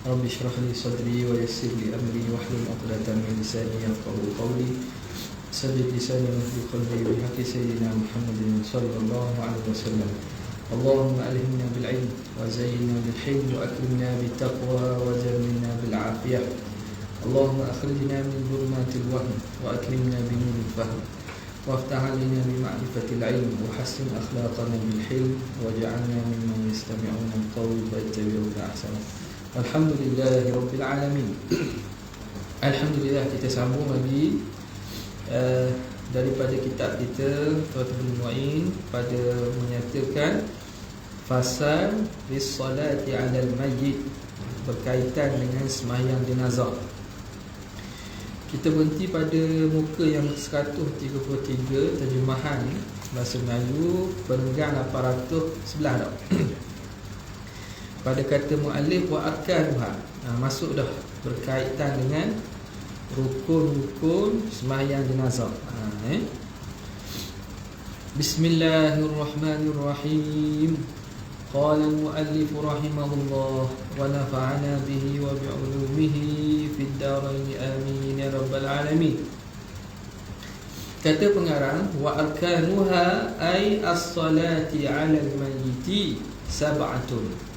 Rabbi shrah li sadri wa yassir li amri wahlul 'uqdatam min lisani yafqahu qawli. Saddid lisani wa qalbi bi haqqi sayyidina Muhammadin sallallahu alaihi wasallam. Allahumma alhimna bil 'ilm wa zayyinna bil hilm wa akrimna bit taqwa wa jammilna bil 'afiyah. Allahumma akhrijna min dhulumatil wahm wa akrimna bi nuril fahm. Waftah 'alaina bi ma'rifatil 'ilm wa hassin akhlaqana bil hilm waj'alna mimman yastami'una al-qawla fayattabi'una ahsanah. Alhamdulillahirabbil alamin. Alhamdulillah, kita sambung lagi daripada kitab kita Tuhfatul Mu'in pada menyatakan fasal bis-salati 'alal mayyit, berkaitan dengan sembahyang jenazah. Kita berhenti pada muka yang 133, terjemahan bahasa Melayu, perenggan 811 dah. Pada kata muallif wa arkanuha, masuk dah berkaitan dengan rukun-rukun sembahyang jenazah. Bismillahirrahmanirrahim. Qala al-muallif rahimahullah wa nafa'ana bihi wa bi'ulumihi fid darain amin ya rabbal alamin. Kata pengarang, wa arkanuha ay as-salati 'alal mayyiti sab'atun.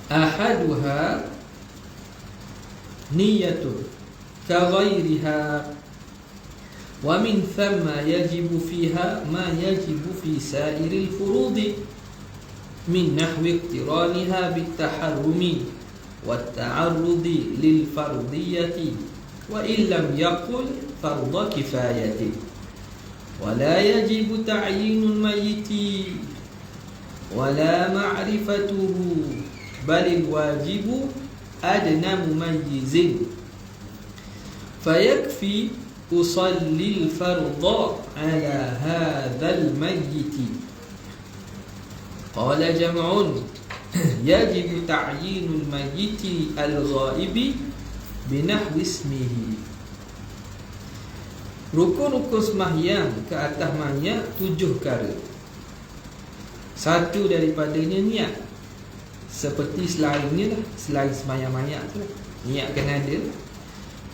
Ahaduha niyatun ka ghairiha wa min thamma yajibu fiha ma yajibu fi sa'iril furudi min nahwi iqtiraniha bit taharrumi wat ta'arrudi lil fardiyati wa illam yaqul fardhu kifayati wa la yajibu ta'yinul mayyiti wala ma'rifatuhu balil wajibu adna mumayyizin fayakfi usallil fardha ala hadzal mayyiti. Qala jam'un yajibu ta'yinul mayyiti al-ghaibi binahwi ismihi. Rukun-rukun sembahyang ke atas mayat 7 perkara. Satu daripadanya niat. Seperti selainnya lah, selain sembahyang mayat tu lah, niat kena ada.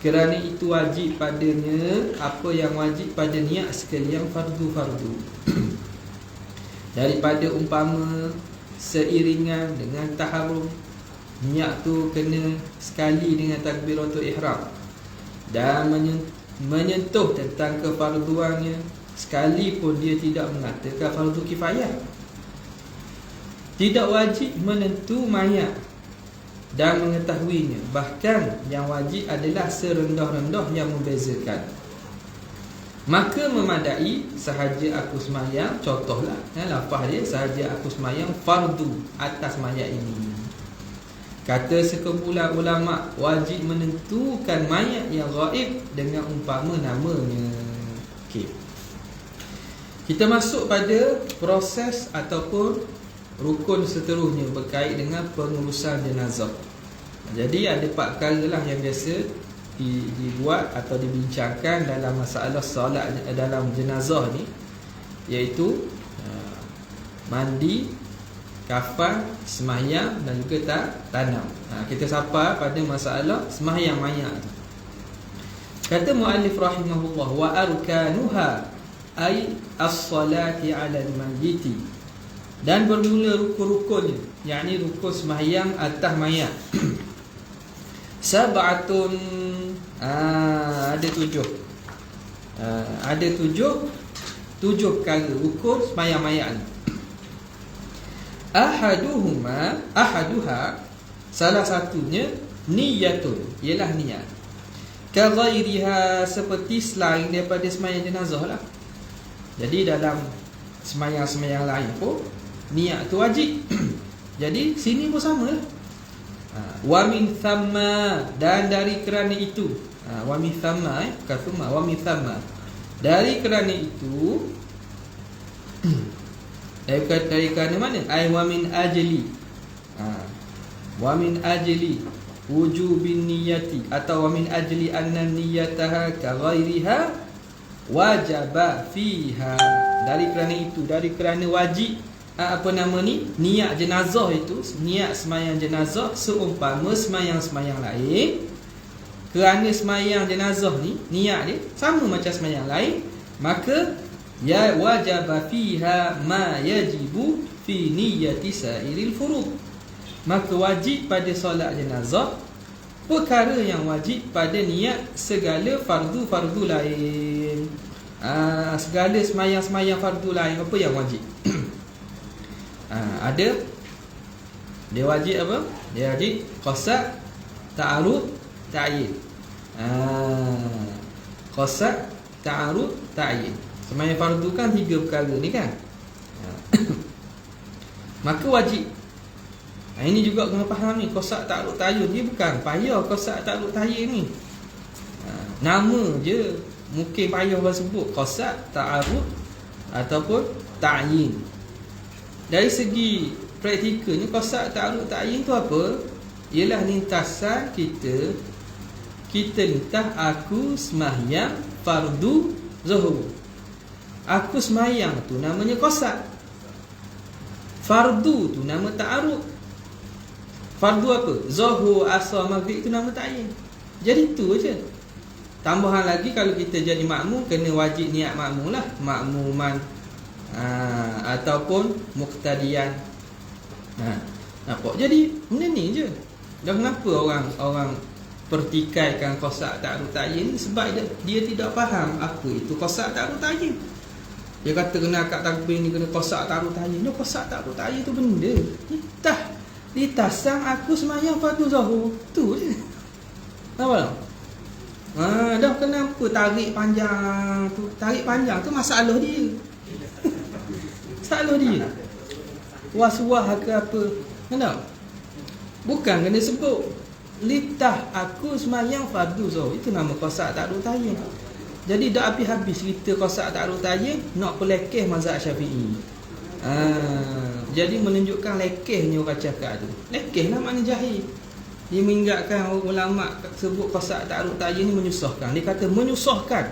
Kerana itu wajib padanya apa yang wajib pada niat sekalian fardu-fardu. Daripada umpama seiringan dengan taharrum, niat tu kena sekali dengan takbiratul ihram, dan menyentuh tentang kefarduannya sekalipun dia tidak mengatakan fardu kifayah. Tidak wajib menentu mayat dan mengetahuinya. Bahkan yang wajib adalah serendah-rendah yang membezakan. Maka memadai sahaja aku semayang, contohlah lafaz dia, sahaja aku semayang fardu atas mayat ini. Kata sekumpulan ulama, wajib menentukan mayat yang gaib dengan umpama namanya. Okey. Kita masuk pada proses ataupun rukun seterusnya berkait dengan pengurusan jenazah. Jadi ada 4 perkara lah yang biasa dibuat atau dibincangkan dalam masalah solat dalam jenazah ni, iaitu mandi, kafan, sembahyang dan juga tanam. Kita sapa pada masalah sembahyang mayat tu. Kata muallif rahimahullah, wa arkanuha ay as-salati 'alal mayyiti, dan bermula rukun-rukunnya, yakni rukun sembahyang atas mayat. Sab'atun, ada 7. Ada 7 perkara rukun sembahyang mayat ni. Ahaduha, salah satunya niyatun, ialah niat. Ka ghairiha, seperti selain daripada sembahyang jenazah lah. Jadi dalam sembahyang-sembahyang lain pun niat tu wajib. Jadi sini pun sama lah. Wa min thamma, dan dari kerana itu. Wa min thamma, bukan thumma, wa min thamma, dari kerana itu. Dari kerana mana? Ai wa min ajli. Wa min ajli wujubin niyati, atau wa min ajli anna niyataha ka ghairiha wajaba fiha, dari kerana itu, dari kerana wajib niat jenazah itu, niat semayang jenazah seumpama semayang-semayang lain. Kerana semayang jenazah ni niat dia sama macam semayang lain, maka ya wajaba fiha ma yajibu fi niyyati sairil furud. Maka wajib pada solat jenazah perkara yang wajib pada niat segala fardu-fardu lain. Segala semayang-semayang fardu lain apa yang wajib? Ada, dia wajib apa? Dia wajib qasad, ta'arud, ta'yin. Qasad, ta'arud, ta'yin. Semayang fardu kan 3 perkara ni kan. Maka wajib. Ini juga kena faham ni, qasad, ta'arud, ta'yin. Dia bukan payah qasad, ta'arud, ta'yin ni. Nama je mungkin payah orang sebut qasad, ta'arud ataupun ta'yin. Dari segi praktikalnya qasad, ta'arud, ta'yin tu apa? Ialah lintasan kita lintas aku sembahyang fardu zuhur. Aku sembahyang tu namanya qasad. Fardu tu nama ta'arud. Fardu apa? Zuhur, asar, maghrib tu nama ta'yin. Jadi tu aja. Tambahan lagi kalau kita jadi makmum, kena wajib niat makmum lah. Makmuman ataupun muqtadiyan. Nampak? Jadi benda ni je. Dan kenapa orang pertikaikan qasad, ta'arud, ta'yin ni? Sebab dia tidak faham apa itu qasad, ta'arud, ta'yin. Dia kata kena akad takbir ni kena qasad, ta'arud, ta'yin. No, qasad, ta'arud, ta'yin tu benda litasang aku semayang fardu zuhur. Tu je. Nampak tak? Dah kenapa tarik panjang tu? Tarik panjang tu masalah dia. Masalah dia. Was-was ke apa? Kenapa? Bukan kena sebut litah aku semayang fardu zuhur. Itu nama qasad, ta'arud, ta'yin. Jadi dah habis-habis cerita qasad, ta'arud, ta'yin, nak pelekeh mazhab Syafi'i. Jadi menunjukkan lekehnya orang cakap tu. Lekeh lah makna jahil. Dia mengingatkan ulama sebut qasad, ta'arud, ta'yin ni menyusahkan. Dia kata menyusahkan.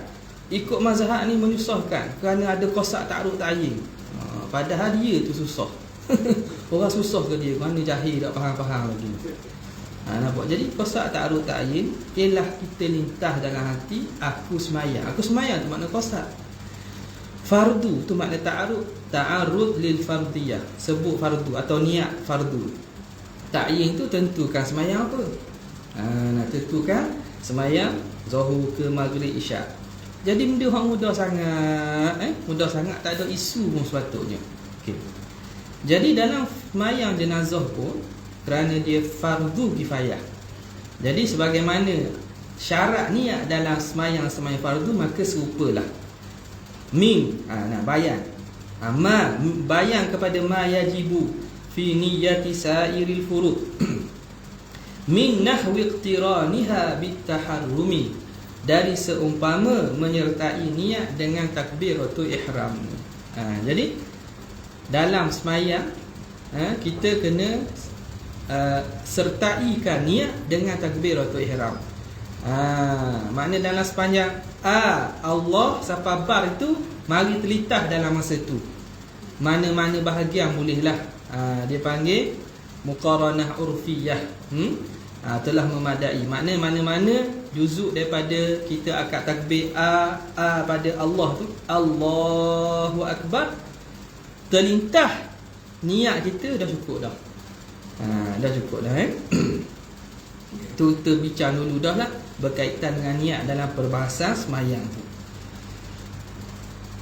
Ikut mazhab ni menyusahkan kerana ada qasad, ta'arud, ta'yin. Padahal dia tu susah. Orang susah ke dia? Mana jahil tak faham-faham lagi. Nampak? Jadi qasad, ta'arud, ta'yin ialah kita lintas dalam hati aku semayang. Aku semayang tu makna qasad. Fardu tu makna ta'arud. Ta'arud lil fardiyah, sebut fardu atau niat fardu. Ta'yin tu tentukan semayang apa. Nak tentukan semayang zuhur ke maghrib isyak. Jadi benda hak mudah sangat, mudah sangat, tak ada isu pun sepatutnya. Okey. Jadi dalam semayang jenazah pun kerana dia fardu kifayah. Jadi sebagaimana syarat niat dalam semayang fardu, maka serupalah. Nak bayan. Bayan kepada ma yajibu fi niyyati sairil furud. Min nahwi iqtiraniha bitaharrumi. Dari seumpama menyertai niat dengan takbiratul ihram. Jadi dalam semayang kita kena sertaikan niat dengan takbiratul ihram. Makna dalam sepanjang Allah sampai bar itu, mari terlintas dalam masa itu mana-mana bahagian bolehlah. Dia panggil muqaranah urfiyah. Telah memadai. Makna mana-mana juzuk daripada kita akad takbir pada Allah tu, Allahu Akbar, terlintas niat kita dah cukup dah. Dah cukup dah. Tu kita bincang dulu dah lah berkaitan dengan niat dalam perbahasan semayang tu.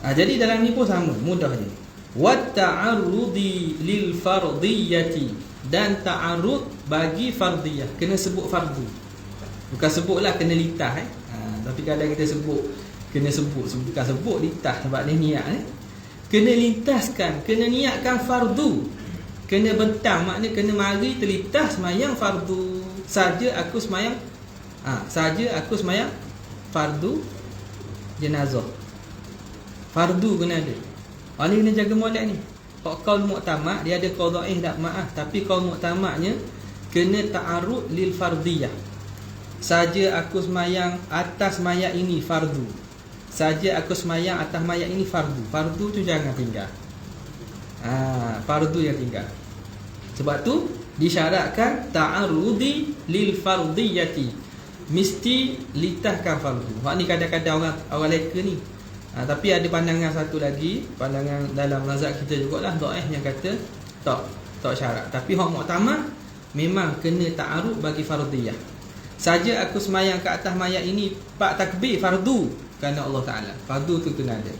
Jadi dalam ni pun sama, mudah je. Wa ta'arrudi lil fardiyati, dan ta'arrud bagi fardiyah. Kena sebut fardu. Bukan sebutlah kena litah tapi kadang kita bukan sebut litah sebab dia niat Kena lintaskan, kena niatkan fardu. Kena bentang, makna kena mari terlintas semayang fardu. Saja aku semayang fardu jenazah. Fardu kena ada. Orang ni kena jaga molek ni. Qaul mu'tamad dia ada qaul dhaif tak maaf, tapi qaul mu'tamadnya kena ta'arud lil fardiyah. Saja aku semayang atas mayat ini fardu. Saja aku semayang atas mayat ini fardu. Fardu tu jangan tinggal. Fardu yang tinggal. Sebab tu disyaratkan ta'arudi lil fardiyati, mesti litahkan fardu. Hak ni kadang-kadang orang leka ni. Tapi ada pandangan satu lagi, pandangan dalam mazhab kita jugalah dhaif yang kata tak syarat. Tapi hak muktamad memang kena ta'arud bagi fardiyah. Saja aku semayang ke atas mayat ini 4 takbir fardu kerana Allah Taala. Fardu tu kena ada.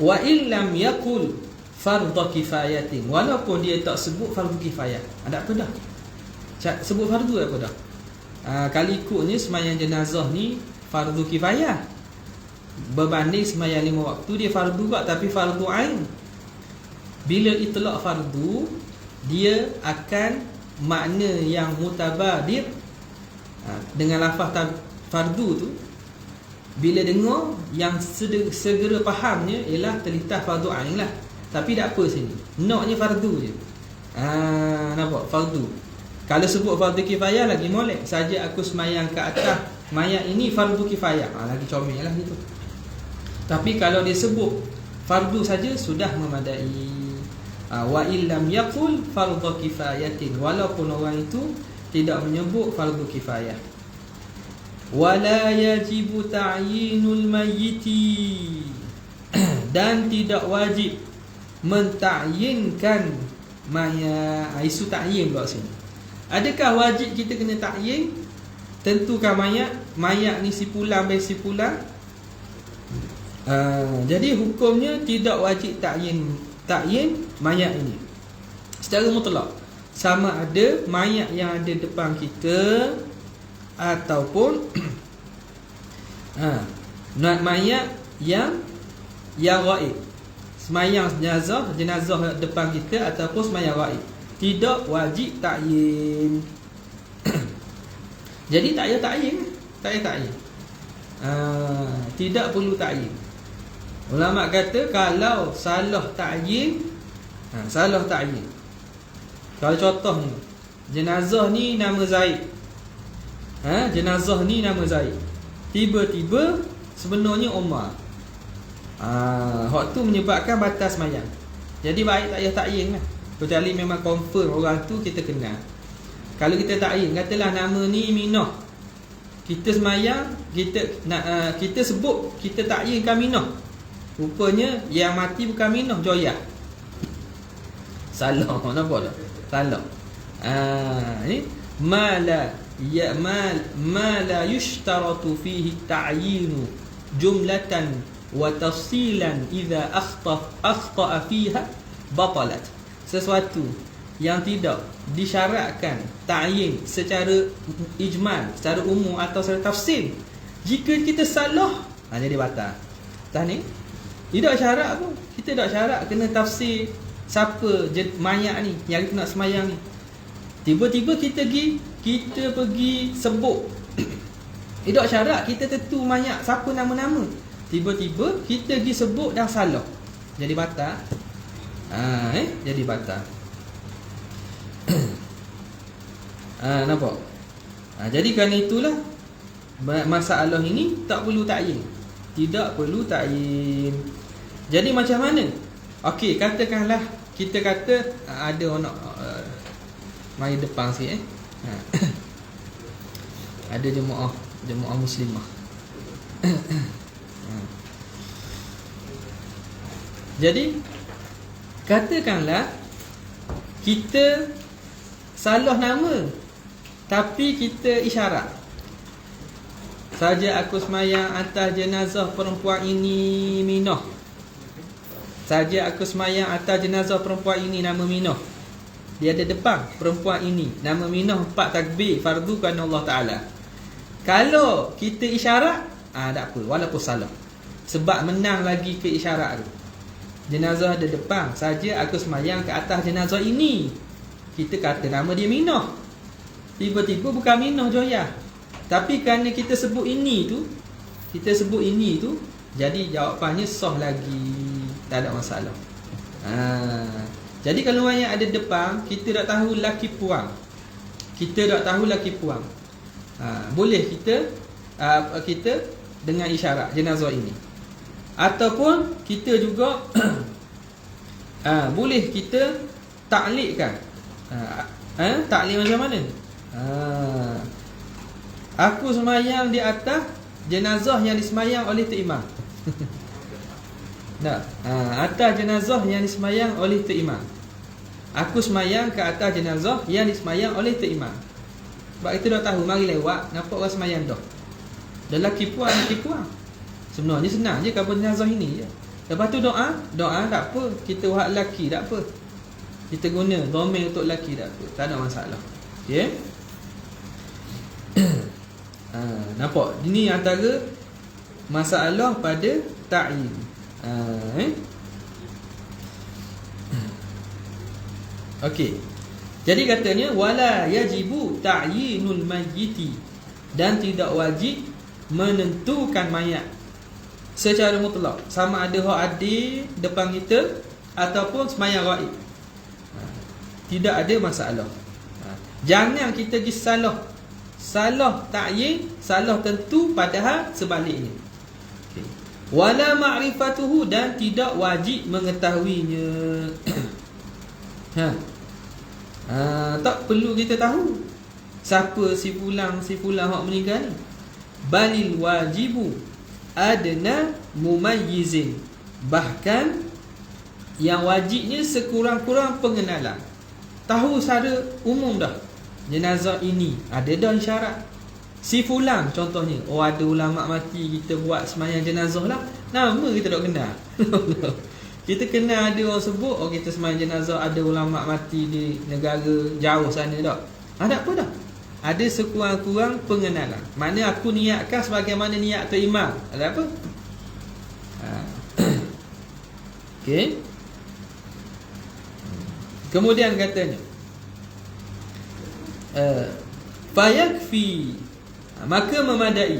Wa illam yaqul fardhu kifayatin, walaupun dia tak sebut fardu kifayah. Ada apa dah? Sebut fardu apa dah? Kali ikutnya semayang jenazah ni fardu kifayah. Berbanding semayang 5 waktu dia fardu juga, tapi fardu ain. Bila itlaq fardu, dia akan makna yang mutabadir dengan lafaz fardu tu, bila dengar yang segera fahamnya ialah telitah fardu ain lah. Tapi tak apa sini, naknya fardu je. Nampak? Fardu. Kalau sebut fardu kifayah lagi molek. Saja aku semayang ke atas mayat ini fardu kifayah, lagi comel lah gitu. Tapi kalau dia sebut fardu saja sudah memadai. Wa illam yaqul fardhu kifayatin, walaupun orang itu tidak menyebut fardu kifayah. Wala yajibu ta'yinul mayyiti, dan tidak wajib mentakyinkan mayat. Isu takyin pula sini. Adakah wajib kita kena takyin? Tentukan mayat ni si fulan bin si fulan. Jadi hukumnya tidak wajib takyin mayat ini secara mutlak, sama ada mayat yang ada depan kita ataupun mayat yang ghaib. Semayang jenazah depan kita ataupun semayang ghaib, tidak wajib takyin. Jadi tak payah takyin. Tidak perlu takyin. Ulama kata kalau salah takyin, kalau contohnya jenazah ni nama Zaid, jenazah ni nama Zaid, tiba-tiba sebenarnya Umar. Hak tu menyebabkan batas mayang. Jadi baik tak payah takyin lah. Kecuali memang confirm orang tu kita kenal. Kalau kita takyin, katalah nama ni Minah, kita semayang, kita sebut, kita takyinkan Minah, rupanya yang mati bukan Minah, Joyah. Salah, nampak tak? Salah. Ni mala yushtaratu fihi ta'yinu jumlatan wa tafsilan idza akhta'a fiha batalat. Sesuatu yang tidak disyaratkan ta'yin secara ijmal, secara umum atau secara tafsil, jika kita salah, jadi batal. Tah ni tidak syarat pun. Kita tak syarat kena tafsir siapa mayat ni yang kita nak semayang ni. Tiba-tiba kita pergi sebut tidak syarat kita tentu mayat siapa nama-nama. Tiba-tiba kita pergi sebut dah salah, jadi batal. Jadi batal. Nampak? Jadi kerana itulah masalah ini tak perlu takyin. Tidak perlu takyin. Jadi macam mana? Okey, katakanlah kita kata ada orang mari depan sikit ada jemaah muslimah. Jadi katakanlah kita salah nama, tapi kita isyarat, saja aku semayang atas jenazah perempuan ini Minah, saja aku semayang atas jenazah perempuan ini nama Minah. Dia ada depan perempuan ini nama Minah, 4 takbir fardu kerana Allah Ta'ala. Kalau kita isyarat, tak apa, walaupun salah, sebab menang lagi ke isyarat tu. Jenazah ada depan, saja aku semayang ke atas jenazah ini, kita kata nama dia Minah, tiba-tiba bukan Minah Joyah, tapi kerana kita sebut ini tu, jadi jawapannya sah lagi, tak ada masalah. Jadi kalau orang yang ada depan, kita tak tahu laki puang, boleh kita dengan isyarat jenazah ini. Ataupun kita juga Boleh kita taklikkan. Taklik macam mana? Aku semayang di atas jenazah yang disemayang oleh Tok Imam. Tak. Atas jenazah yang disemayang oleh Tok Imam. Aku semayang ke atas jenazah yang disemayang oleh Tok Imam. Sebab kita dah tahu, mari lewat, nampak orang semayang dah. Lelaki puan, lelaki puan. Sebenarnya senang je kabar jenazah ini je. Lepas tu doa tak apa. Kita buat lelaki tak apa. Kita guna domain untuk lelaki tak apa. Tak ada masalah. Okay. Nampak? Ini antara masalah pada ta'yin. Okey. Jadi katanya wala yajibu ta'yinul mayyiti, dan tidak wajib menentukan mayat secara mutlak, sama ada hak adil depan kita ataupun semayang ghaib. Tidak ada masalah. Jangan kita pergi salah ta'yin, salah tentu, padahal sebaliknya. Okay. Wala ma'rifatuhu, dan tidak wajib mengetahuinya. Tak perlu kita tahu siapa si fulan hak meninggal ni. Balil wajibu adna mumayyizin, bahkan yang wajibnya sekurang-kurang pengenalan. Tahu secara umum dah, jenazah ini ada dah isyarat. Si fulan contohnya, ada ulama mati, kita buat semayang jenazah lah. Nama kita tak kenal. Kita kenal ada orang sebut, kita semayang jenazah, ada ulama mati di negara jauh sana tak. Tak apa dah. Ada sekurang-kurang pengenalan. Mana aku niatkan sebagaimana niat Tok Imam. Ada apa? Okey. Kemudian katanya fayakfi, maka memadai,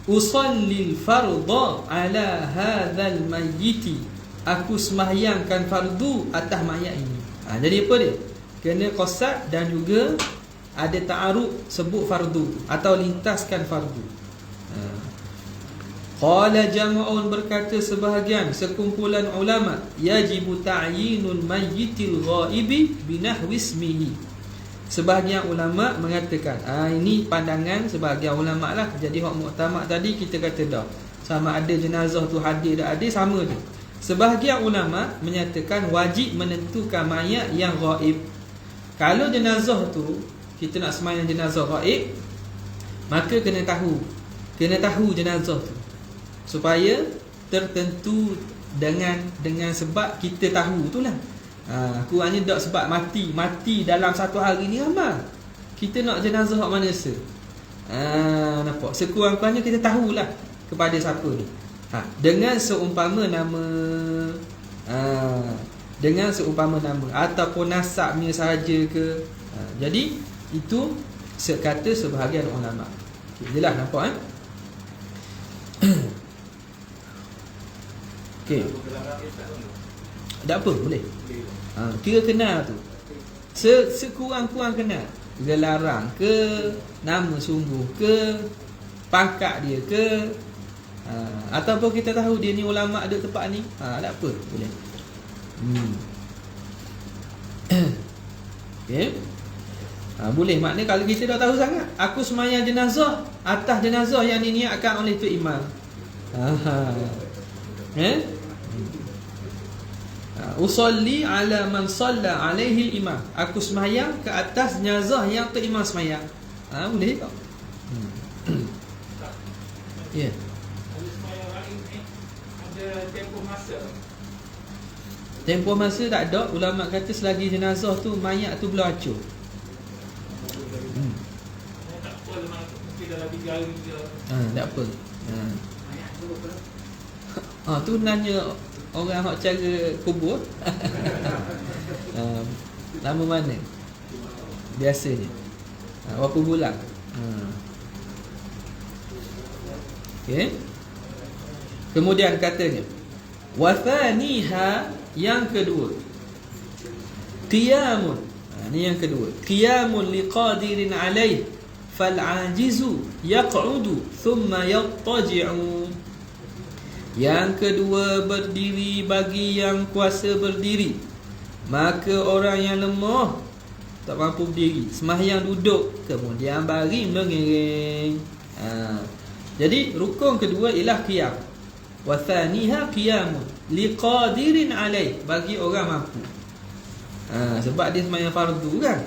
usallil fardha ala hadzal mayyiti, aku sembahyangkan fardu atas mayat ini. Jadi apa dia? Kena qasad dan juga ada ta'arud sebut fardu atau lintaskan fardu. Qala jama'un, berkata sebahagian sekumpulan ulama, yajibu ta'yinul mayyitil ghaibi binahwi ismihi. Sebahagian ulama mengatakan, ini pandangan sebahagian ulama lah. Jadi hak muktamad tadi kita kata dah, sama ada jenazah tu hadir tak hadir, sama je. Sebahagian ulama menyatakan wajib menentukan mayat yang ghaib. Kalau jenazah tu kita nak semayang jenazah ghaib, maka kena tahu jenazah tu, supaya tertentu dengan sebab kita tahu itulah. Kurangnya tak sebab mati dalam satu hari ni amal. Kita nak jenazah hak mana se. Nampak? Sekurang-kurangnya kita tahulah kepada siapa ni. Dengan seumpama nama ataupun nasabnya sahaja ke. Jadi itu kata sebahagian ulama. Jelas nampak Okey. Tak apa, boleh. Kira kenal tu. Sekurang-kurang kenal. Gelarang ke, nama sungguh ke, pangkat dia ke, ataupun kita tahu dia ni ulama ada tempat ni. Tak apa, boleh. Okey. Boleh, maknanya kalau kita dah tahu sangat, aku semayang jenazah atas jenazah yang diniatkan oleh Tok Imam. Usalli ala man salla alaihi imam, aku semayang ke atas jenazah yang Tok Imam semayang. Boleh tak? Ya. Kalau semayang lain ni ada tempoh masa. Tempoh masa tak ada. Ulama kata selagi jenazah tu, mayat tu belum acur. Tak apa, mungkin dalam 3 hari je. Tak apa. Mayat tu apa? Tu nanya orang hak cara kubur. Lama mana biasanya? Berapa bulan? Okey. Kemudian katanya, wa thaniha, yang kedua, qiyamun. Ini yang kedua, qiyamun liqadirin alaih fal ajizu yaq'udu thumma yattaji'u. Yang kedua, berdiri bagi yang kuasa berdiri. Maka orang yang lemah tak mampu berdiri, sembahyang duduk, kemudian baring mengiring. Jadi rukun kedua ialah qiyam. Wa thaniha qiyamun liqadirin alaih, bagi orang mampu. Sebab dia sembahyang fardu kan.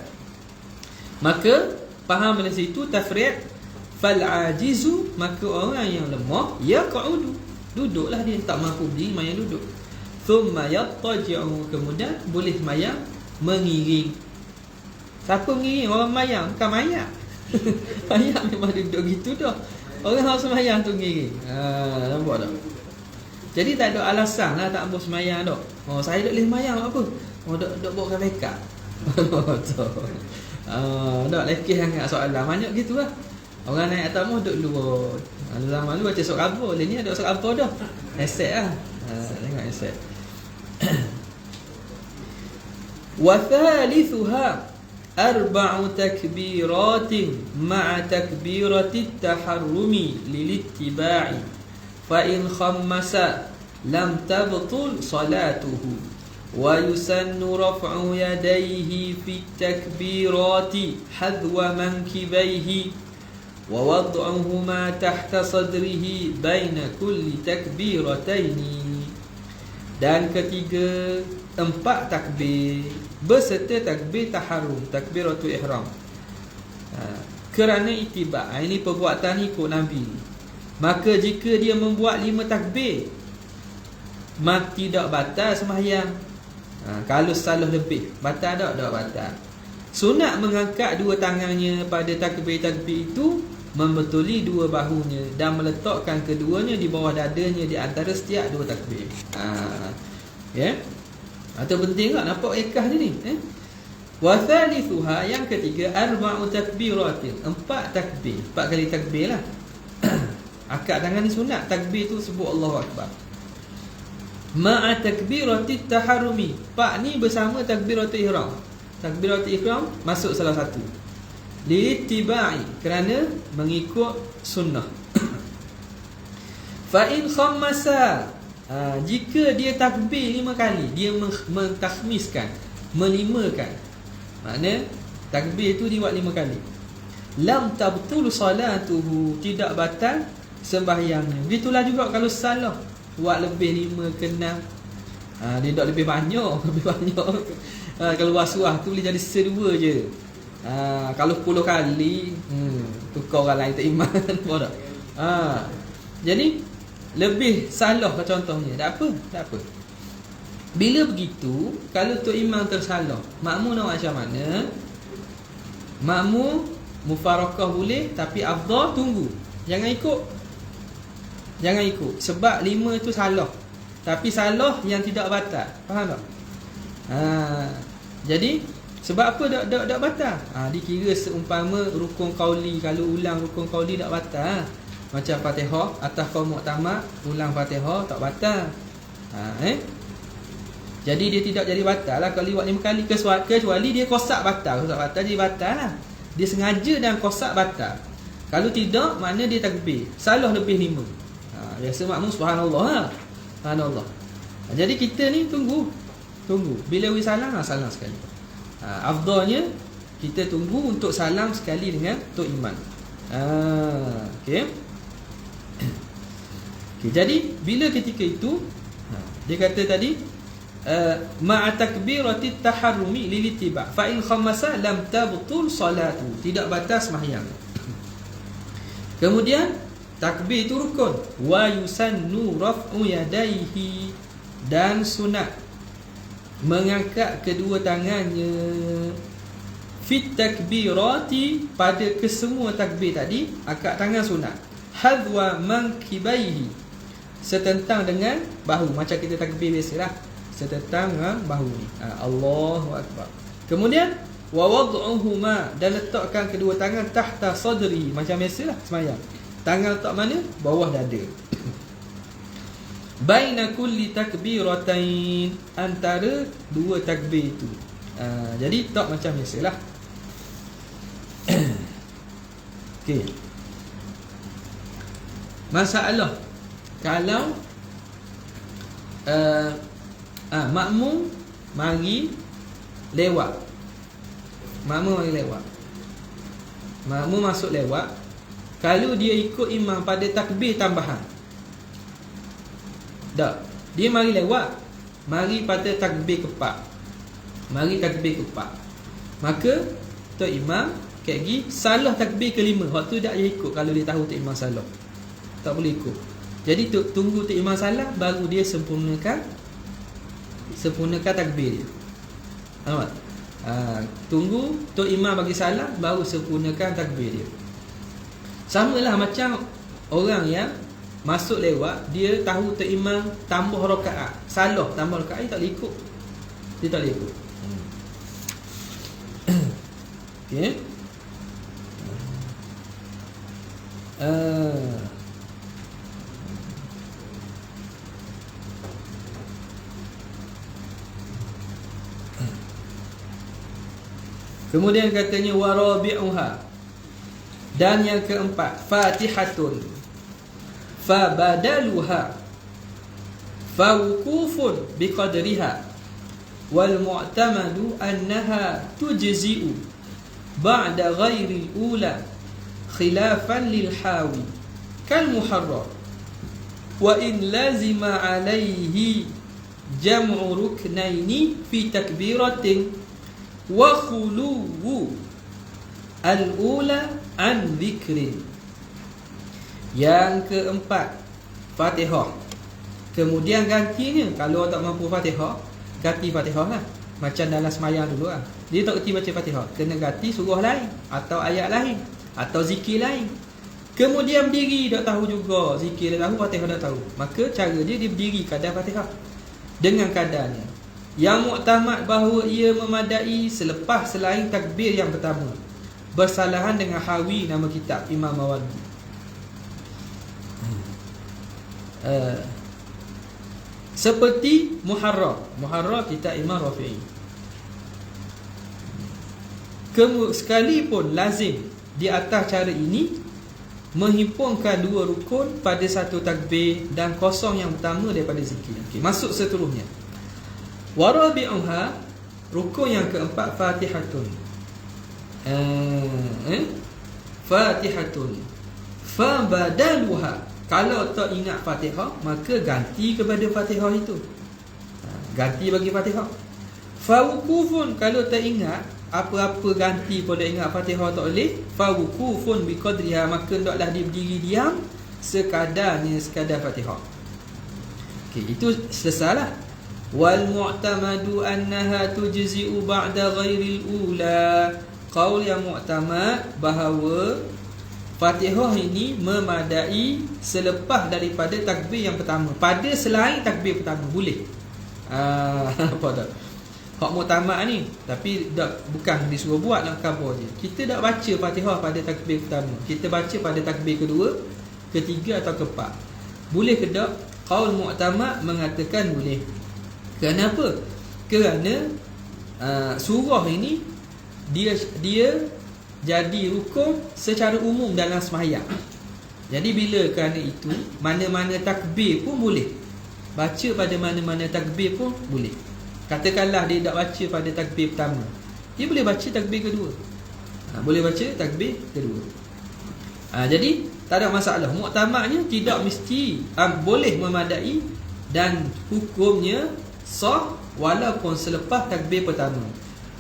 Maka faham dari situ tafriq. Fal ajizu, maka orang yang lemah yaq'udu, duduklah dia, tak mampu berdiri, sembahyang duduk. Thumma yattaji'u, kemudian boleh sembahyang mengiring. Siapa mengiring? Orang sembahyang, bukan mayat. Mayat memang duduk gitu dah. Orang yang sembahyang tu mengiring. Nampak tak? Jadi tak ada alasan lah tak mampu sembahyang dah. Saya duduk boleh sembahyang apa? Duduk bawa KPK. Tak lekeh sangat soalan. Banyak gitu lah. Orang naik atas mu duduk luar. Zaman lu baca surat khabar, ni ada surat khabar dah. Aset lah. Tengok aset. Wa thalithuha arba'u takbiratin ma'a takbirati taharrumi lilittiba'i fa in khammasa lam tabtul salatuhu wa yusannu raf'u yadayhi fi takbirati hadwa mankibaihi wa wad'uhuma tahta sadrihi baina kulli takbirataini. Dan ketiga, 4 takbir beserta takbir taharrum, takbiratul ihram. Kerana ittiba', ini perbuatan ikut Nabi. Maka jika dia membuat 5 takbir, maka tidak batal sembahyang. Kalau salah lebih, batal tak? Tak batal. Sunat mengangkat 2 tangannya pada takbir-takbir itu, membetuli 2 bahunya dan meletakkan keduanya di bawah dadanya di antara setiap 2 takbir. Atau penting tak nampak ikah dia ni? Wa thalithuha, yang ketiga, arba'u takbiratin, 4 takbir, 4 kali takbir lah. Angkat tangan ni sunat. Takbir tu sebut Allahu Akbar. Ma'a takbiratit taharrumi, 4 ni bersama takbiratul ihram. Takbiratul ihram masuk salah satu. Liittiba'i, kerana mengikut sunnah. Fa in khammasa, jika dia takbir 5 kali, dia mentakhmiskan, melimakan. Makna takbir itu dia buat 5 kali. Lam tabtul salatuhu, tidak batal sembahyangnya. Begitulah juga kalau salah buat lebih 5 ke 6. Dia tak lebih banyak, lebih banyak. Kalau wasuah tu boleh jadi 2 je. Kalau 10 kali tukar orang lain tak iman. Boleh tak? Jadi lebih salah contohnya, tak apa, tak apa. Bila begitu, kalau tok imam tersalah, makmum nak macam mana? Makmum mufarakah boleh, tapi afdal tunggu. Jangan ikut. Jangan ikut. Sebab 5 tu salah, tapi salah yang tidak batal. Faham tak? Jadi sebab apa tak batal? Dikira seumpama rukun qauli. Kalau ulang rukun qauli tak batal. Macam Fatihah, atas kaum muktamad, ulang Fatihah tak batal. Jadi dia tidak jadi batal lah kalau buat 5 kali, kecuali dia kosak batal. Kosak batal jadi batal lah. Dia sengaja dan kosak batal. Kalau tidak, makna dia takbir. Salah lebih 5. Biasa makmum subhanallah lah. Subhanallah. Jadi kita ni tunggu. Bila we salam, salam sekali. Afdalnya kita tunggu untuk salam sekali dengan tok imam. Okey. Jadi bila ketika itu dia kata tadi ma'a takbiratit taharrumi lilittiba' fa in khammasa lam tabtul salatu, tidak batal sembahyang. Kemudian takbir itu rukun. Wa yusannu raf'u yadayhi, dan sunat mengangkat kedua tangannya fit takbirati, pada kesemua takbir tadi angkat tangan sunat. Hadwa mankibaihi, setentang dengan bahu, macam kita takbir biasalah, setentang dengan bahu ni. Allahu Akbar. Kemudian wa wad'uhuma, dan letakkan kedua tangan tahta sadri, macam biasalah sembahyang. Tangan letak mana? Bawah dada. Baina kulli takbiratain, antara 2 takbir itu. Jadi tak macam biasalah. Okey. Masalah, kalau makmum mari lewat. Makmum masuk lewat. Kalau dia ikut imam pada takbir tambahan, tak, dia mari lewat, mari pada takbir keempat, maka tok imam kaki salah takbir kelima. Waktu tak dia ikut. Kalau dia tahu tok imam salah, tak boleh ikut. Jadi tunggu tok imam salah, baru dia sempurnakan takbir dia. Nampak? Tunggu tok imam bagi salah, baru sempurnakan takbir dia. Samalah macam orang yang masuk lewat, dia tahu tok imam tambah rakaat, salah tambah rakaat, dia tak boleh ikut. Dia tak boleh ikut. Okey. Kemudian katanya warabi'uha, dan yang keempat Fatihatun, fabadaluha, fawukufun biqadriha, wal mu'tamadu annaha tujzi'u ba'da ghairi ula khilafan lil hawi kal muharrar, wa in lazima alaihi jam'u ruknaini fi takbiratin wa khuluwu al-ula an dhikrin. Yang keempat Fatihah. Kemudian gantinya, kalau tak mampu Fatihah, ganti Fatihah lah. Macam dalam semayang dulu lah, dia tak kerti baca Fatihah, kena ganti surah lain, atau ayat lain, atau zikir lain. Kemudian berdiri, tak tahu juga zikir dah tahu, Fatihah tak tahu, maka cara dia berdiri kadar Fatihah dengan kadarnya. Yang muktamad bahawa ia memadai selepas selain takbir yang pertama, bersalahan dengan Hawi, nama kitab Imam Mawardi. Seperti Muharrar kitab Imam Rafi'i. Sekalipun lazim di atas cara ini menghimpunkan dua rukun pada satu takbir dan kosong yang pertama daripada zikir. Okey, masuk seterusnya. Warabi'uha, rukun yang keempat Fatihatun. Fatihatun fabadaluha, kalau tak ingat Fatihah, maka ganti kepada Fatihah itu. Ganti bagi Fatihah. Fawukufun, kalau tak ingat apa-apa ganti pada ingat Fatihah tak boleh. Fawukufun biqadriha, maka hendaklah dia berdiri diam sekadar Fatihah. Okey, itu selesailah. Wal mu'tamadu annaha tujzi'u ba'da ghairil ula. Qaul yang mu'tamad bahawa Fatihah ini memadai selepas daripada takbir yang pertama, pada selain takbir pertama boleh. Apa tak? Hak mu'tamad ni, tapi bukan disuruh buat nak khabar je. Kita tak baca Fatihah pada takbir pertama, kita baca pada takbir kedua, ketiga atau keempat. Boleh ke tak? Qaul mu'tamad mengatakan boleh. Kenapa? Kerana surah ini dia jadi rukun secara umum dalam sembahyang. Jadi bila kerana itu, mana-mana takbir pun boleh. Baca pada mana-mana takbir pun boleh. Katakanlah dia tak baca pada takbir pertama, dia boleh baca takbir kedua. Boleh baca takbir kedua. Jadi tak ada masalah. Muktamadnya tidak mesti boleh memadai dan hukumnya sah walaupun selepas takbir pertama.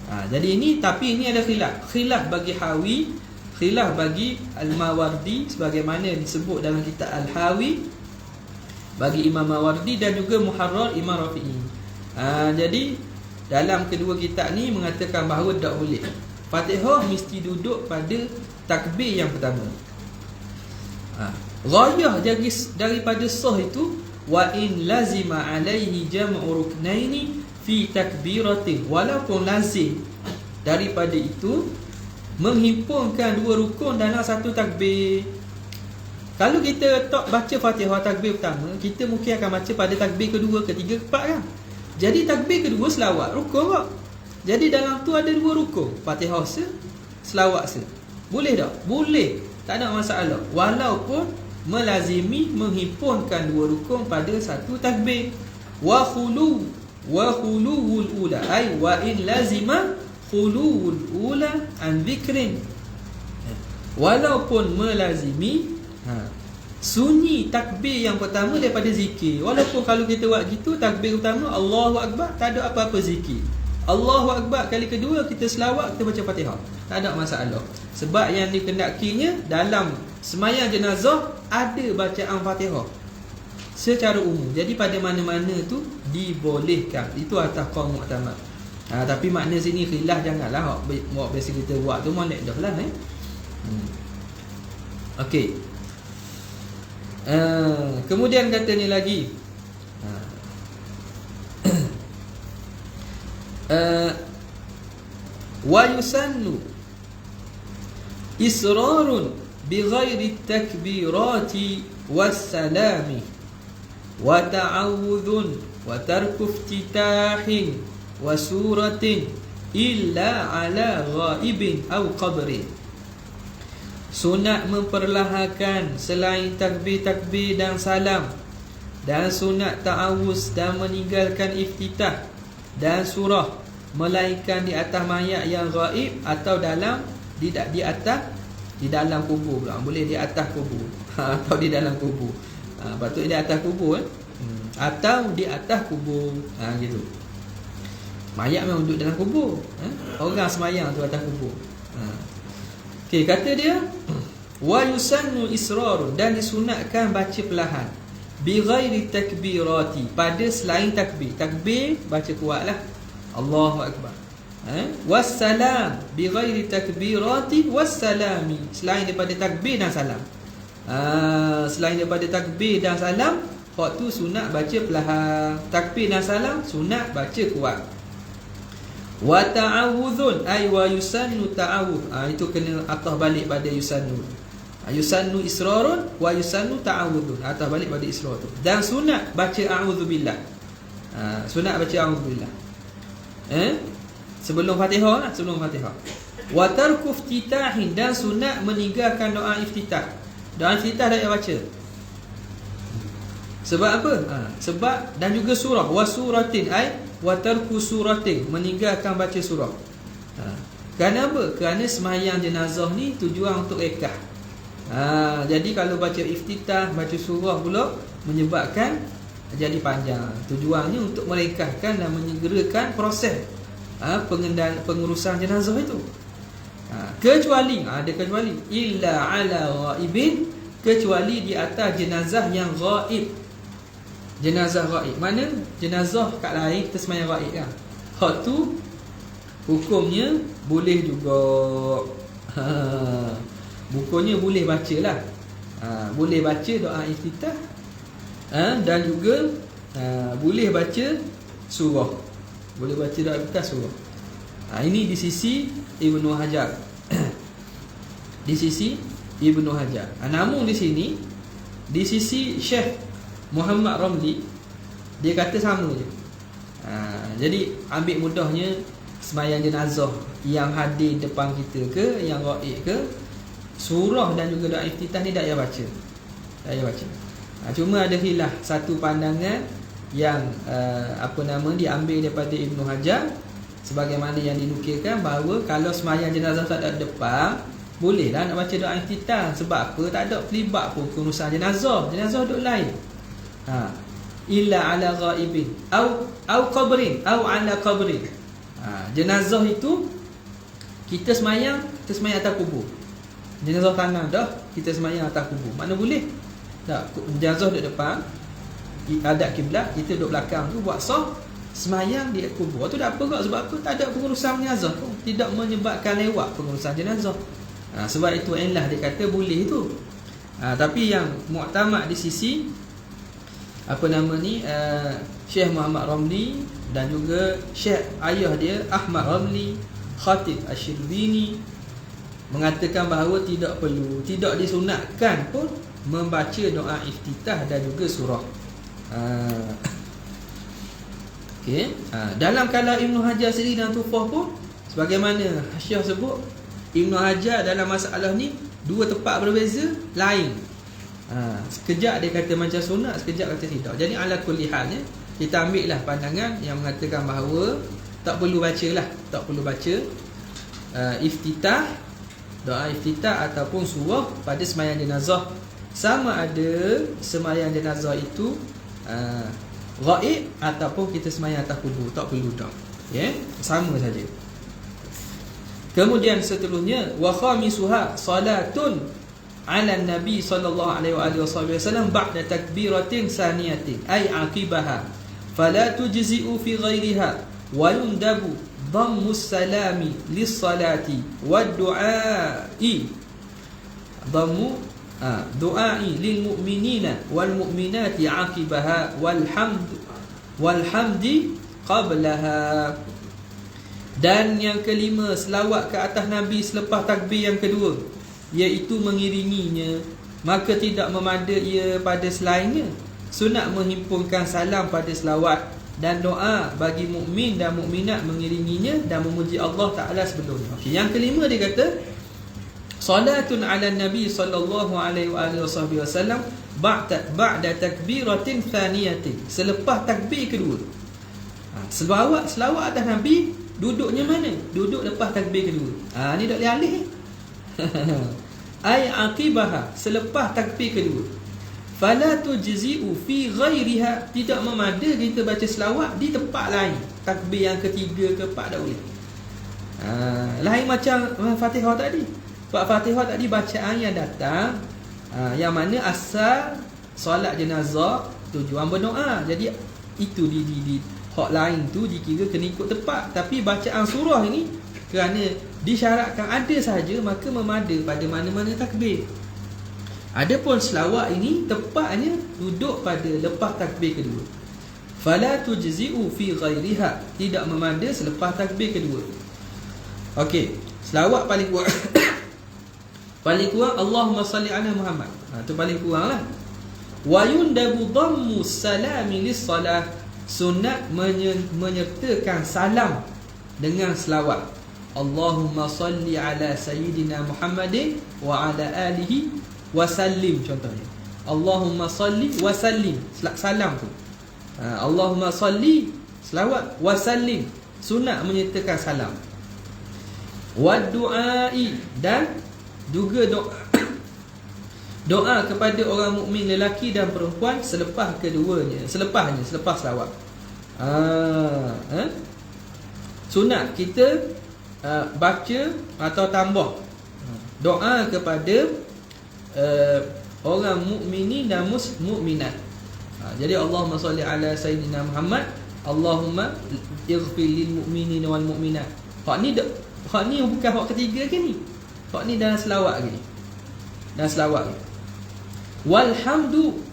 Jadi ini, tapi ini ada khilaf bagi Hawi, khilaf bagi Al-Mawardi, sebagaimana disebut dalam kitab Al-Hawi bagi Imam Mawardi, dan juga Muharrar Imam Rafi'i. Jadi dalam kedua kitab ni mengatakan bahawa tak boleh. Fatihah mesti duduk pada takbir yang pertama. Ghayah daripada sah itu, wa in lazima alaihi jam'u ruknaini fi takbiratin, walaupun lazim daripada itu menghimpunkan dua rukun dalam satu takbir. Kalau kita tak baca Fatihah takbir pertama, kita mungkin akan baca pada takbir kedua, ketiga, keempat kan. Jadi takbir kedua selawat rukun tak? Jadi dalam tu ada dua rukun, Fatihah selawat boleh tak? Boleh, tak ada masalah, walaupun melazimi menghimpunkan dua rukun pada satu takbir. wa khuluwul ula, ay wa in lazima khuluwul ula an dhikrin, walaupun melazimi sunyi takbir yang pertama daripada zikir. Walaupun kalau kita buat gitu, takbir pertama Allahu Akbar, tak ada apa-apa zikir. Allahu Akbar kali kedua kita selawat, kita baca Fatihah, tak ada masalah. Sebab yang dikenakinya dalam sembahyang jenazah ada bacaan Fatihah secara umum. Jadi pada mana-mana tu dibolehkan. Itu atas kaum muktamad. Tapi makna sini khilaf, janganlah buat biasa kita buat tu molek dah lah Okey. Kemudian kata ni lagi, wa yusannu israrun bighairi takbirati wassalami wa ta'awudhun wa tarku iftitahin wa suratin illa ala ghaibin aw qabrin. Sunat memperlahankan selain takbir-takbir dan salam, dan sunat ta'awuz dan meninggalkan iftitah dan surah, melainkan di atas mayat yang ghaib atau di atas, di dalam kubur pula. Boleh di atas kubur atau di dalam kubur. Patutnya di atas kubur atau di atas kubur, gitu. Mayat memang duduk dalam kubur, orang semayang tu atas kubur. Okey, kata dia wa yusannu israrun, dan disunatkan baca perlahan, bi ghairi takbirati, pada selain takbir. Takbir baca kuatlah, Allahu Akbar. Wassalam bi ghairi takbirati wassalami, selain daripada takbir dan salam. Selain daripada takbir dan salam, hak tu sunat baca perlahan. Takbir dan salam sunat baca kuat. Wa ta'awudhun, ay wa yusannu ta'awudh. Itu kena atah balik pada yusannu. Yusannu israrun wa yusannu ta'awudhun, atah balik pada israr tu. Dan sunat baca a'udzubillah. Sunat baca a'udzubillah sebelum Fatihah lah, sebelum Fatihah. Wa tarku iftitahin, dan sunat meninggalkan doa iftitah. Doa iftitah tak payah baca. Sebab apa? Sebab, dan juga surah, wa suratin, ay wa tarku suratin, meninggalkan baca surah. Kerana apa? Kerana sembahyang jenazah ni tujuan untuk rekah. Jadi kalau baca iftitah, baca surah pula, menyebabkan jadi panjang. Tujuannya untuk merekahkan dan menyegerakan proses pengurusan jenazah itu. Kecuali, ada kecuali, illa ala ghaibin, kecuali di atas jenazah yang ghaib. Jenazah ghaib, mana jenazah kat lain kita sembahyang ghaib kan. Hak tu hukumnya boleh juga. Bukunya boleh baca lah. Boleh baca doa iftitah, dan juga boleh baca surah. Boleh baca doa iftitah, surah. Ini di sisi Ibnu Hajar. Di sisi Ibnu Hajar. Namun di sini, di sisi Syekh Muhammad Ramli, dia kata sama je. Jadi ambil mudahnya, sembahyang jenazah yang hadir depan kita ke, yang ghaib ke, surah dan juga doa iftitah ni tak payah baca. Tak payah baca. Cuma ada khilaf satu pandangan yang diambil daripada Ibnu Hajar, sebagaimana yang dinukilkan, bahawa kalau sembahyang jenazah tak ada depan, bolehlah nak baca doa iftitah. Sebab apa? Tak ada terlibat pun pengurusan jenazah. Jenazah duduk lain. Illa ala ghaibin au qabrin au ala qabrin. Jenazah itu kita semayang atas kubur. Jenazah tanah dah, kita semayang atas kubur. Mana boleh? Tak, jenazah duduk depan, hadap kiblat, kita duduk belakang tu buat sah, semayang di kubur. Tu tak apa kok, sebab apa? Tak ada pengurusan jenazah tu, tidak menyebabkan lewat pengurusan jenazah. Sebab itu elah dia kata boleh tu. Tapi yang muktamad di sisi Syekh Muhammad Ramli, dan juga Syekh ayah dia Ahmad Ramli, Khatib Asy-Syirbini, mengatakan bahawa tidak perlu, tidak disunatkan pun membaca doa iftitah dan juga surah. Okay. Dalam kalam Ibnu Hajar sendiri dan Tufah pun, sebagaimana Syekh sebut, Ibnu Hajar dalam masalah ni dua tempat berbeza lain. Sekejap dia kata macam sunat, sekejap kata tidak. Jadi ala kulli halnya, kita ambil lah pandangan yang mengatakan bahawa tak perlu baca lah, tak perlu baca iftitah, doa iftitah ataupun surah pada sembahyang jenazah, sama ada sembahyang jenazah itu ghaib ataupun kita sembahyang atas kubur, tak perlu dah. Ya, sama saja. Kemudian seterusnya, wa khamisuha salatun ala nabi sallallahu alaihi wasallam ba'da takbiratin saniyatin ay aqibaha fala tujzi'u fi ghairiha wa yundabu dhammus salami lis-salati wad du'a'i dhammu du'a'i lil mu'minina wal mu'minati aqibaha wal hamdi qablaha. Dan yang kelima, selawat ke atas Nabi selepas takbir yang kedua, iaitu mengiringinya, maka tidak memada ia pada selainnya. Sunat menghimpunkan salam pada selawat dan doa bagi mukmin dan mukminat mengiringinya dan memuji Allah Ta'ala sebelumnya. Okay. Yang kelima dia kata salatun ala Nabi sallallahu alaihi wasallam ba'da takbiratin thaniyatin, selepas takbir kedua. Selawat atas Nabi duduknya mana? Duduk lepas takbir kedua. Ni tak boleh alih. Ay aqibaha, selepas takbir kedua. Fala tujzi'u fi ghairiha, tidak memada kita baca selawat di tempat lain. Takbir yang ketiga ke empat tak boleh. Lain macam Fatihah tadi. Fatihah tadi bacaan yang datang yang mana asal solat jenazah tujuan berdoa. Jadi itu di hak lain tu dikira kena ikut tepat. Tapi bacaan surah ini kerana disyaratkan ada sahaja, maka memada pada mana-mana takbir. Adapun selawat ini tepatnya duduk pada lepas takbir kedua. Fala tujzi'u fi ghairiha, tidak memada selepas takbir kedua. Okey, selawat paling kurang paling kurang Allahumma salli ala Muhammad. Tu paling kurang lah. Wa yundabu dhammu salami lis-salah, sunat menyertakan salam dengan selawat. Allahumma salli ala sayyidina Muhammadin wa ala alihi wa sallim, contohnya. Allahumma salli wa sallim, salam tu. Allahumma salli, selawat, wa sallim, sunat menyertakan salam. Wa du'ai, dan juga doa kepada orang mukmin lelaki dan perempuan selepas keduanya, selepas selawat. Sunat kita baca atau tambah doa kepada orang mukminin dan mukminat. Jadi Allahumma salli ala sayyidina Muhammad, Allahumma ighfir lil mu'minin wal mu'minat. Hak ni bukan hak ketiga ke ni? Hak ni dalam selawat ke ni? Dan selawat ke? Walhamdu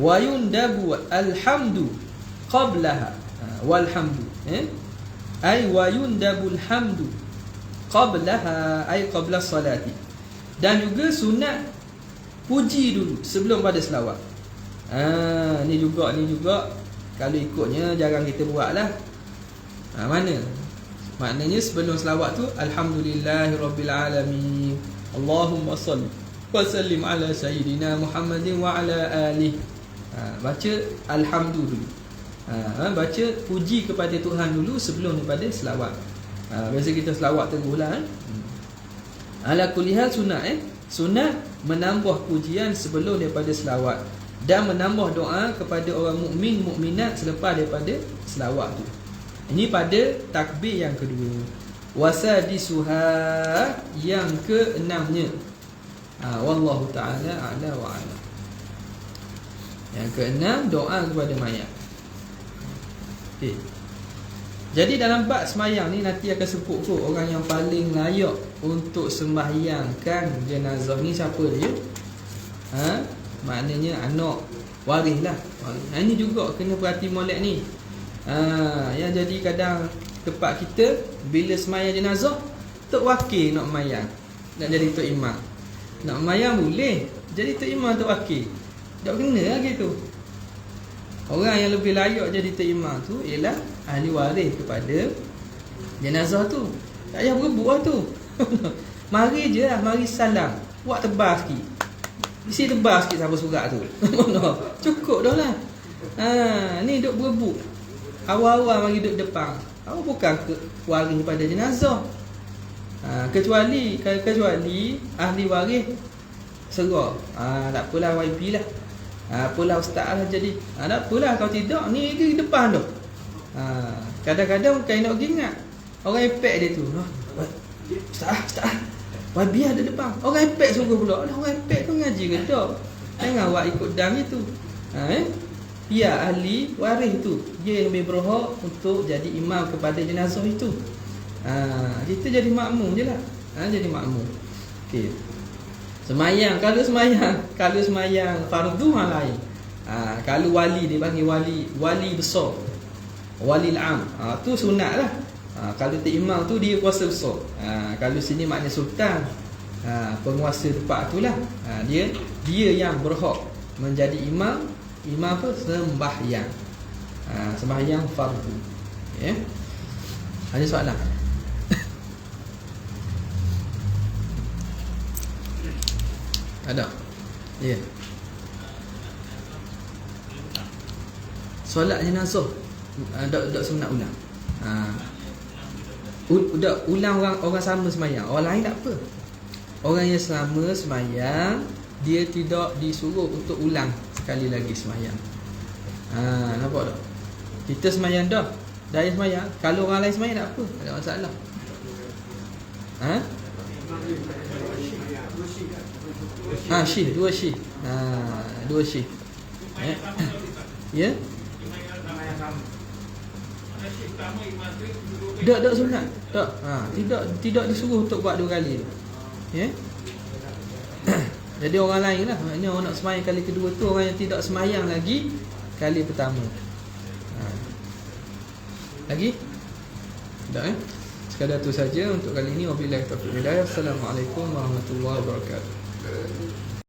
wa yundabu alhamdu qablaha. Walhamdu ay wa yundabul hamdu qablaha ay qabla salati. Dan juga sunat puji dulu sebelum pada selawat. Ni juga kalau ikutnya jarang kita buat lah. Mana? Maknanya sebelum selawat tu alhamdulillahirabbil alamin, Allahumma salli wa sallim ala sayyidina Muhammadin wa ala alihi. Baca alhamdu dulu. Baca puji kepada Tuhan dulu sebelum daripada selawat. Biasa kita selawat teruslah. Ala kulli hal sunat sunat menambah pujian sebelum daripada selawat dan menambah doa kepada orang mukmin mukminat selepas daripada selawat tu. Ini pada takbir yang kedua. Wasadisuha, yang keenamnya. Wallahu ta'ala a'la wa a'lam. Yang keenam, doa kepada mayat. Okay. Jadi dalam bab semayang ni nanti akan sebut kot orang yang paling layak untuk sembahyangkan jenazah ni siapa dia? Maknanya anak waris lah. Ini juga kena perhati molek ni. Yang jadi kadang tempat kita bila semayang jenazah, tok wakil nak mayang, nak jadi tok imam. Nak mayang boleh, jadi tok imam tok wakil tak kena lah gitu. Orang yang lebih layak jadi tok imam tu ialah ahli waris kepada jenazah tu. Tak payah berebut lah tu. Mari je lah, mari salam, buat tebal sikit, isi tebal sikit sahabat surat tu. Cukup dah lah. Ni duk berebut. Awal-awal mari duk depan. Awak bukan waris pada jenazah. Kecuali ahli waris serah. Tak apalah YB lah. Apalah ustaz lah jadi. Tak apalah kalau tidak ni di depan tu. Kadang-kadang bukan nak ingat. Orang impact dia tu. Ustaz. YB ada depan. Orang impact suruh pula. Orang impact tu ngaji ke tak? Jangan awak ikut dam itu. Ya, ahli waris tu dia yang berhak untuk jadi imam kepada jenazah itu. Kita jadi makmum je lah. Jadi makmum. Okey. Semayang, kalau semayang fardu hal lain. Kalau wali dia panggil wali besar. Wali al-am. Tu sunat lah. Kalau tu imam tu dia kuasa besar. Kalau sini maknanya sultan. Penguasa tempat tu lah. Dia yang berhak menjadi imam apa? Sembahyang. Sembahyang fardu. Ya. Ada soalan? Ada. Ya. Solat jenazah. Dak sunat ulang. Dak ulang orang sama sembahyang. Orang lain tak apa. Orang yang sama sembahyang dia tidak disuruh untuk ulang sekali lagi sembahyang. Nampak tak? Kita sembahyang dah. Dah sembahyang. Kalau orang lain sembahyang tak apa. Tak ada masalah. Syih. Dua syih. Dua syih. Ya? Tak sunat. Tak. Tidak disuruh untuk buat dua kali. Ya? Jadi orang lain lah. Maknanya orang nak sembahyang kali kedua tu orang yang tidak sembahyang lagi kali pertama. Lagi? Tak Sekadar tu saja untuk kali ini. Wabillahi taufiq wal hidayah. Assalamualaikum warahmatullahi wabarakatuh.